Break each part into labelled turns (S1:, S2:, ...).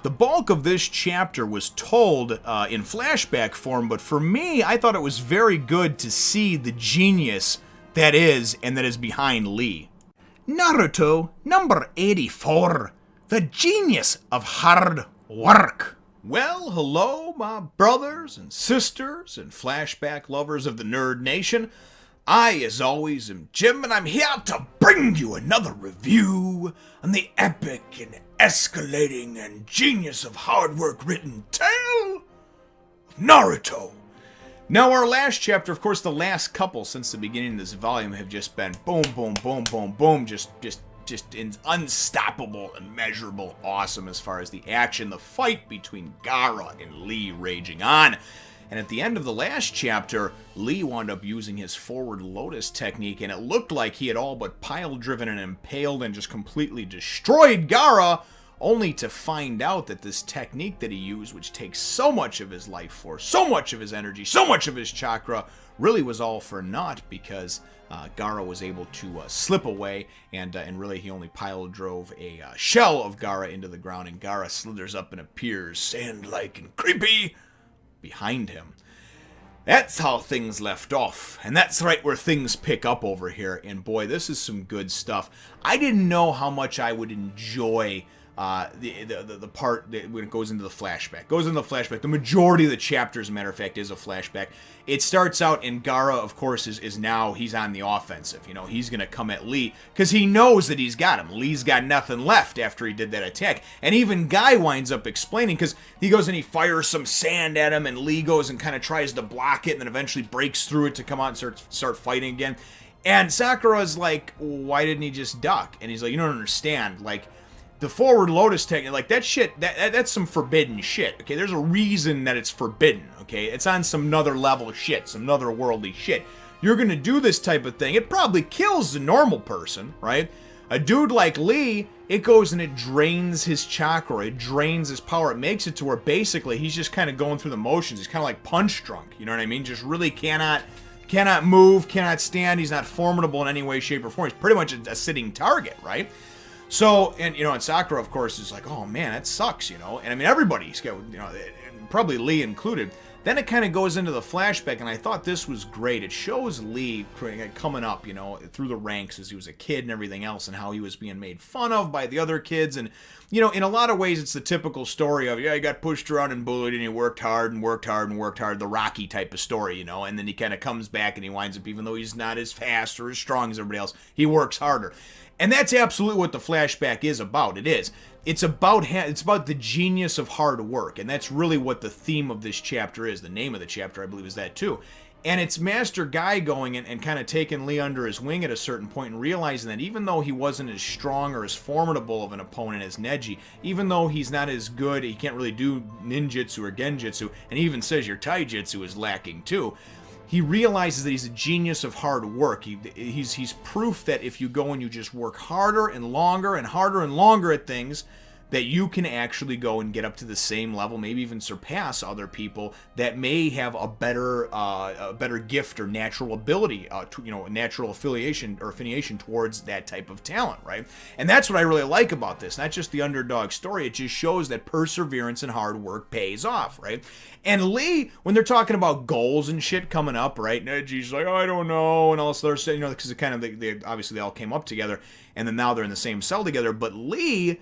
S1: The bulk of this chapter was told in flashback form, but for me, I thought it was very good to see the genius that is behind Lee. Naruto number 84, the genius of hard work. Well, hello, my brothers and sisters and flashback lovers of the Nerd Nation. I, as always, am Jim, and I'm here to bring you another review on the epic and escalating and genius of hard work written tale of Naruto. Now, our last chapter, of course, the last couple since the beginning of this volume have just been boom, boom, boom, boom, boom, just unstoppable and measurable awesome as far as the action, the fight between Gaara and Lee raging on. And at the end of the last chapter, Lee wound up using his forward lotus technique, and it looked like he had all but pile-driven and impaled and just completely destroyed Gaara, only to find out that this technique that he used, which takes so much of his life force, so much of his energy, so much of his chakra, really was all for naught, because Gaara was able to slip away, and really he only pile-drove a shell of Gaara into the ground, and Gaara slithers up and appears, sand-like and creepy, behind him. That's how things left off, and that's right where things pick up over here, and boy, this is some good stuff. I didn't know how much I would enjoy the part that when it goes into the flashback. The majority of the chapter, as a matter of fact, is a flashback. It starts out, and Gaara, of course, is now, he's on the offensive. You know, he's going to come at Lee, because he knows that he's got him. Lee's got nothing left after he did that attack. And even Guy winds up explaining, because he goes and he fires some sand at him, and Lee goes and kind of tries to block it, and then eventually breaks through it to come out and start fighting again. And Sakura's like, why didn't he just duck? And he's like, you don't understand, like, the forward lotus technique, like that shit, that's some forbidden shit, okay? There's a reason that it's forbidden, okay? It's on some other level shit, some otherworldly shit. You're gonna do this type of thing, it probably kills the normal person, right? A dude like Lee, it goes and it drains his chakra, it drains his power, it makes it to where basically he's just kind of going through the motions, he's kind of like punch drunk, you know what I mean? Just really cannot move, cannot stand, he's not formidable in any way, shape, or form. He's pretty much a sitting target, right? So, and, you know, and Sakura, of course, is like, oh, man, that sucks, you know? And, I mean, everybody's got, you know, probably Lee included. Then it kind of goes into the flashback, and I thought this was great. It shows Lee coming up, you know, through the ranks as he was a kid and everything else, and how he was being made fun of by the other kids. And, you know, in a lot of ways, it's the typical story of, yeah, he got pushed around and bullied, and he worked hard and worked hard and worked hard, the Rocky type of story, you know? And then he kind of comes back, and he winds up, even though he's not as fast or as strong as everybody else, he works harder. And that's absolutely what the flashback is about. It is. It's about the genius of hard work, and that's really what the theme of this chapter is. The name of the chapter, I believe, is that too. And it's Master Guy going and kind of taking Lee under his wing at a certain point and realizing that even though he wasn't as strong or as formidable of an opponent as Neji, even though he's not as good, he can't really do ninjutsu or genjutsu, and he even says your taijutsu is lacking too, he realizes that he's a genius of hard work. He's proof that if you go and you just work harder and longer and harder and longer at things, that you can actually go and get up to the same level, maybe even surpass other people that may have a better gift or natural ability, natural affiliation towards that type of talent, right? And that's what I really like about this. Not just the underdog story, it just shows that perseverance and hard work pays off, right? And Lee, when they're talking about goals and shit coming up, right? Neji's like, oh, I don't know, and all this other stuff, you know, because it kind of they obviously they all came up together, and then now they're in the same cell together. But Lee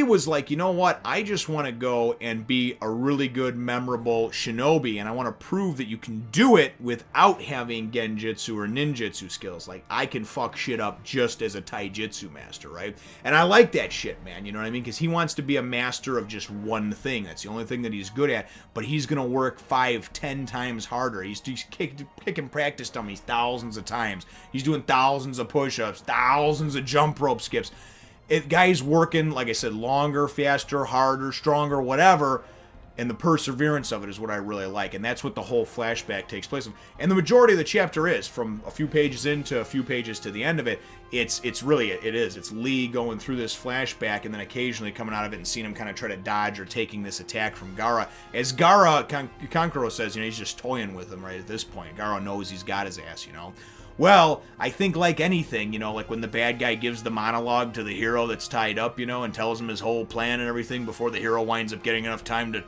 S1: was like, you know what? I just want to go and be a really good, memorable shinobi, and I want to prove that you can do it without having genjutsu or ninjutsu skills. Like, I can fuck shit up just as a taijutsu master, right? And I like that shit, man, you know what I mean? Because he wants to be a master of just one thing. That's the only thing that he's good at, but he's going to work 5-10 times harder. He's kicking practice dummies thousands of times. He's doing thousands of push-ups, thousands of jump rope skips. Guy's working, like I said, longer, faster, harder, stronger, whatever, and the perseverance of it is what I really like, and that's what the whole flashback takes place of. And the majority of the chapter is, from a few pages into a few pages to the end of it, it's Lee going through this flashback and then occasionally coming out of it and seeing him kind of try to dodge or taking this attack from Gaara. As Gaara, Kankuro says, you know, he's just toying with him right at this point. Gaara knows he's got his ass, you know. Well, I think like anything, like when the bad guy gives the monologue to the hero that's tied up, and tells him his whole plan and everything before the hero winds up getting enough time to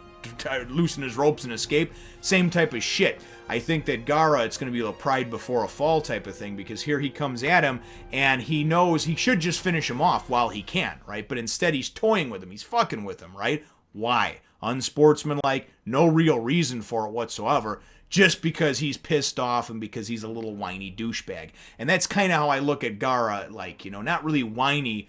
S1: loosen his ropes and escape. Same type of shit. I think that Gaara, it's going to be a pride before a fall type of thing, because here he comes at him and he knows he should just finish him off while he can, right? But instead he's toying with him. He's fucking with him, right? Why? Unsportsmanlike, no real reason for it whatsoever, just because he's pissed off and because he's a little whiny douchebag. And that's kind of how I look at Gaara, like, not really whiny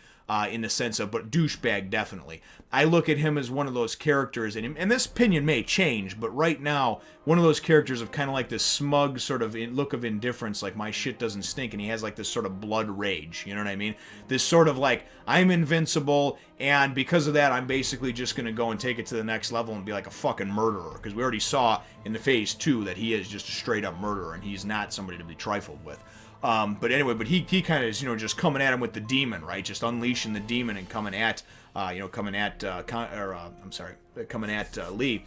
S1: in the sense of, but douchebag definitely. I look at him as one of those characters, and this opinion may change, but right now, one of those characters of kind of like this smug sort of look of indifference, like my shit doesn't stink, and he has like this sort of blood rage, you know what I mean? This sort of like, I'm invincible, and because of that, I'm basically just going to go and take it to the next level and be like a fucking murderer, because we already saw in the phase 2 that he is just a straight up murderer, and he's not somebody to be trifled with. But anyway, but he kind of is, just coming at him with the demon, right? Just unleashing the demon and coming at Lee.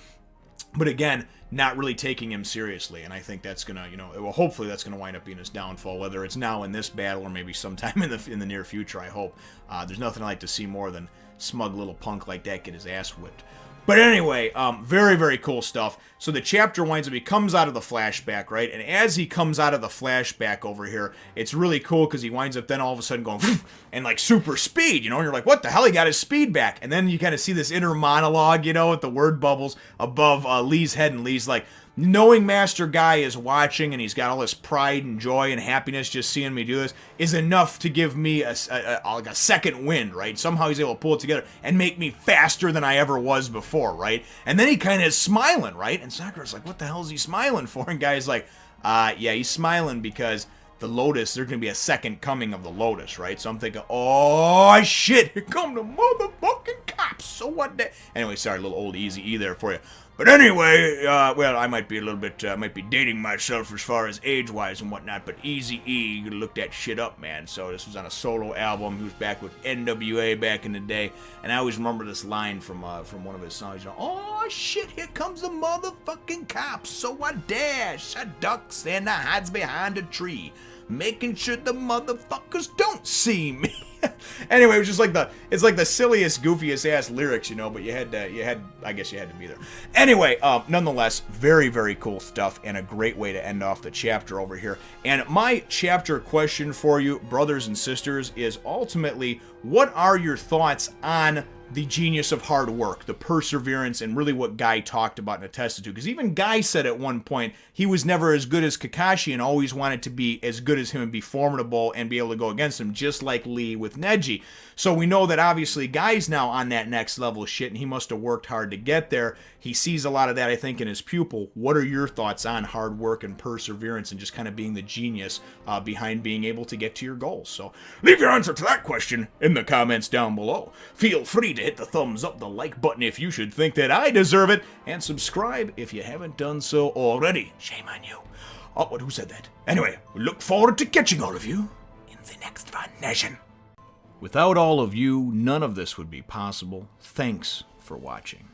S1: But again, not really taking him seriously, and I think that's gonna, hopefully that's gonna wind up being his downfall. Whether it's now in this battle or maybe sometime in the near future, I hope. There's nothing I like to see more than smug little punk like that get his ass whipped. But anyway, very, very cool stuff. So the chapter winds up, he comes out of the flashback, right? And as he comes out of the flashback over here, it's really cool because he winds up then all of a sudden going, and like super speed, and you're like, what the hell? He got his speed back. And then you kind of see this inner monologue, with the word bubbles above Lee's head, and Lee's like, knowing Master Guy is watching and he's got all this pride and joy and happiness just seeing me do this is enough to give me like a second wind, right? Somehow he's able to pull it together and make me faster than I ever was before, right? And then he kind of is smiling, right? And Sakura's like, what the hell is he smiling for? And Guy's like, yeah, he's smiling because the Lotus, there's going to be a second coming of the Lotus, right? So I'm thinking, oh, shit, here come the motherfucking cops. So what the... Anyway, sorry, a little old Easy E there for you. But anyway, well, I might be a little bit, might be dating myself as far as age-wise and whatnot, but Easy-E, you gotta look that shit up, man. So this was on a solo album. He was back with NWA back in the day, and I always remember this line from one of his songs. Oh, shit, here comes the motherfucking cops. So I dash, I ducks, and I hides behind a tree, making sure the motherfuckers don't see me. Anyway, it was just like it's like the silliest, goofiest ass lyrics, but I guess you had to be there. Anyway, nonetheless, very, very cool stuff and a great way to end off the chapter over here. And my chapter question for you, brothers and sisters, is ultimately, what are your thoughts on the genius of hard work, the perseverance, and really what Guy talked about and attested to? Because even Guy said at one point he was never as good as Kakashi and always wanted to be as good as him and be formidable and be able to go against him, just like Lee with Neji. So we know that obviously Guy's now on that next level of shit, and he must have worked hard to get there. He sees a lot of that, I think, in his pupil. What are your thoughts on hard work and perseverance and just kind of being the genius behind being able to get to your goals? So leave your answer to that question in the comments down below. Feel free to hit the thumbs up, the like button if you should think that I deserve it, and subscribe if you haven't done so already. Shame on you. Oh, but who said that? Anyway, we look forward to catching all of you in the next Fun Nation. Without all of you, none of this would be possible. Thanks for watching.